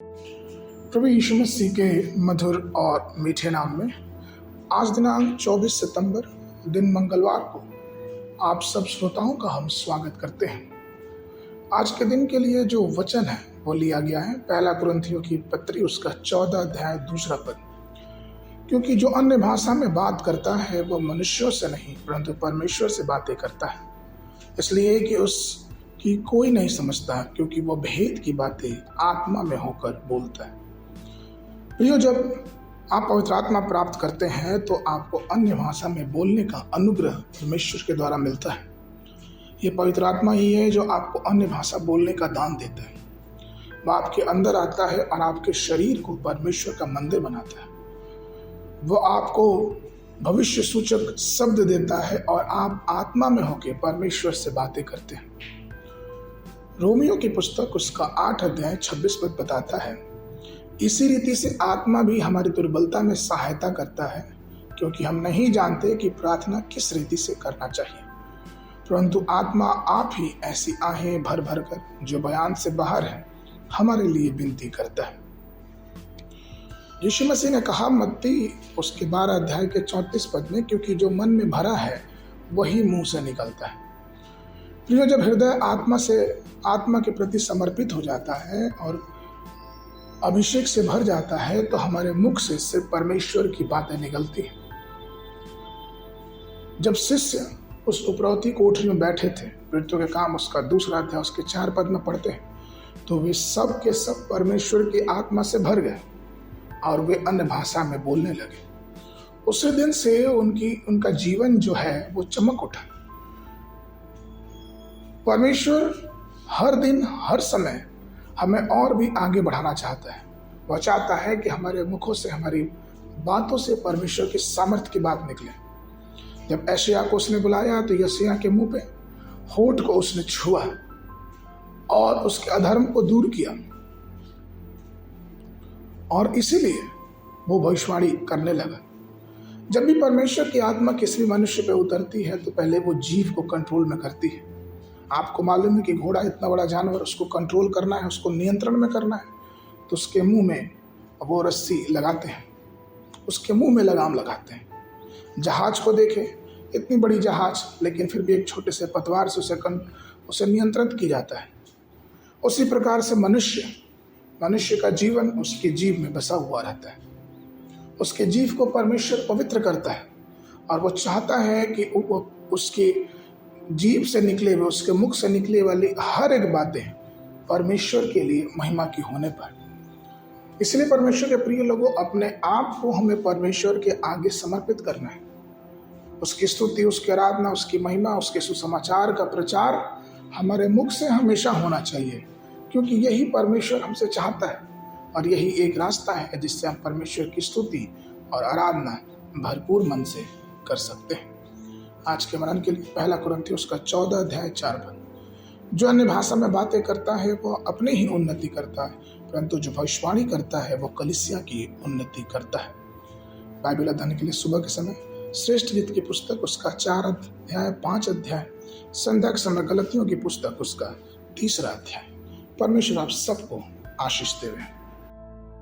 प्रभु यीशु मसीह के मधुर और मीठे नाम में आज दिनांक 24 सितंबर दिन मंगलवार को आप सब श्रोताओं का हम स्वागत करते हैं। आज के दिन के लिए जो वचन है वो लिया गया है पहला कुरिन्थियों की पत्री उसका 14 अध्याय 2 पद। क्योंकि जो अन्य भाषा में बात करता है वो मनुष्यों से नहीं परंतु परमेश्वर से बातें करता है, इसलिए कि उसकी कोई नहीं समझता, क्योंकि वो भेद की बातें आत्मा में होकर बोलता है। प्रियो, जब आप पवित्र आत्मा प्राप्त करते हैं तो आपको अन्य भाषा में बोलने का अनुग्रह परमेश्वर के द्वारा मिलता है। ये पवित्र आत्मा ही है जो आपको अन्य भाषा बोलने का दान देता है। वह आपके अंदर आता है और आपके शरीर को परमेश्वर का मंदिर बनाता है। वह आपको भविष्य सूचक शब्द देता है और आप आत्मा में होकर परमेश्वर से बातें करते हैं। रोमियो की पुस्तक उसका 8 अध्याय 26 पद बताता है, इसी रीति से आत्मा भी हमारी दुर्बलता में सहायता करता है, क्योंकि हम नहीं जानते कि प्रार्थना किस रीति से करना चाहिए, परंतु आत्मा आप ही ऐसी आहें भर भर कर जो बयान से बाहर है हमारे लिए विनती करता है। यीशु मसीह ने कहा मत्ती उसके 12 अध्याय के 34 पद में, क्योंकि जो मन में भरा है वही मुंह से निकलता है। प्रियो, जब हृदय आत्मा के प्रति समर्पित हो जाता है और अभिषेक से भर जाता है तो हमारे मुख से सिर्फ परमेश्वर की बातें निकलती हैं। जब शिष्य उस उपरौती कोठरी में बैठे थे, प्रेरितों के काम उसका 2 अध्याय उसके 4 पद में पढ़ते हैं, तो वे सब के सब परमेश्वर की आत्मा से भर गए और वे अन्य भाषा में बोलने लगे। उसी दिन से उनका जीवन जो है वो चमक उठा। परमेश्वर हर दिन हर समय हमें और भी आगे बढ़ाना चाहता है। वह चाहता है कि हमारे मुखों से, हमारी बातों से परमेश्वर की सामर्थ्य की बात निकले। जब यशायाह को उसने बुलाया तो यशायाह के मुंह पे होठ को उसने छुआ और उसके अधर्म को दूर किया, और इसीलिए वो भविष्यवाणी करने लगा। जब भी परमेश्वर की आत्मा किसी भी मनुष्य पे उतरती है तो पहले वो जीभ को कंट्रोल में करती है। आपको मालूम है कि घोड़ा इतना बड़ा जानवर, उसको कंट्रोल करना है, उसको नियंत्रण में करना है, तो उसके मुंह में वो रस्सी लगाते हैं, उसके मुंह में लगाम लगाते हैं। जहाज को देखें, इतनी बड़ी जहाज, लेकिन फिर भी एक छोटे से पतवार से उसे नियंत्रित किया जाता है। उसी प्रकार से मनुष्य का जीवन उसकी जीभ में बसा हुआ रहता है। उसके जीभ को परमेश्वर पवित्र करता है और वो चाहता है कि उसकी जीभ से निकले हुए, उसके मुख से निकले वाली हर एक बातें परमेश्वर के लिए महिमा की होने पर। इसलिए परमेश्वर के प्रिय लोगों, अपने आप को हमें परमेश्वर के आगे समर्पित करना है। उसकी स्तुति, उसकी आराधना, उसकी महिमा, उसके सुसमाचार का प्रचार हमारे मुख से हमेशा होना चाहिए, क्योंकि यही परमेश्वर हमसे चाहता है और यही एक रास्ता है जिससे हम परमेश्वर की स्तुति और आराधना भरपूर मन से कर सकते हैं। आज के मनन के लिए पहला कुरिन्थियों उसका 14 अध्याय 4 पद। जो अन्य भाषा में बातें करता है वो अपनी ही उन्नति करता है, परंतु जो भविष्यवाणी करता है वो कलीसिया की उन्नति करता है। बाइबल अध्ययन के लिए सुबह के समय श्रेष्ठ गीत की पुस्तक उसका 4 अध्याय 5 अध्याय, संध्या के समय गलतियों की पुस्तक उसका 3 अध्याय। परमेश्वर आप सबको आशीष देवे।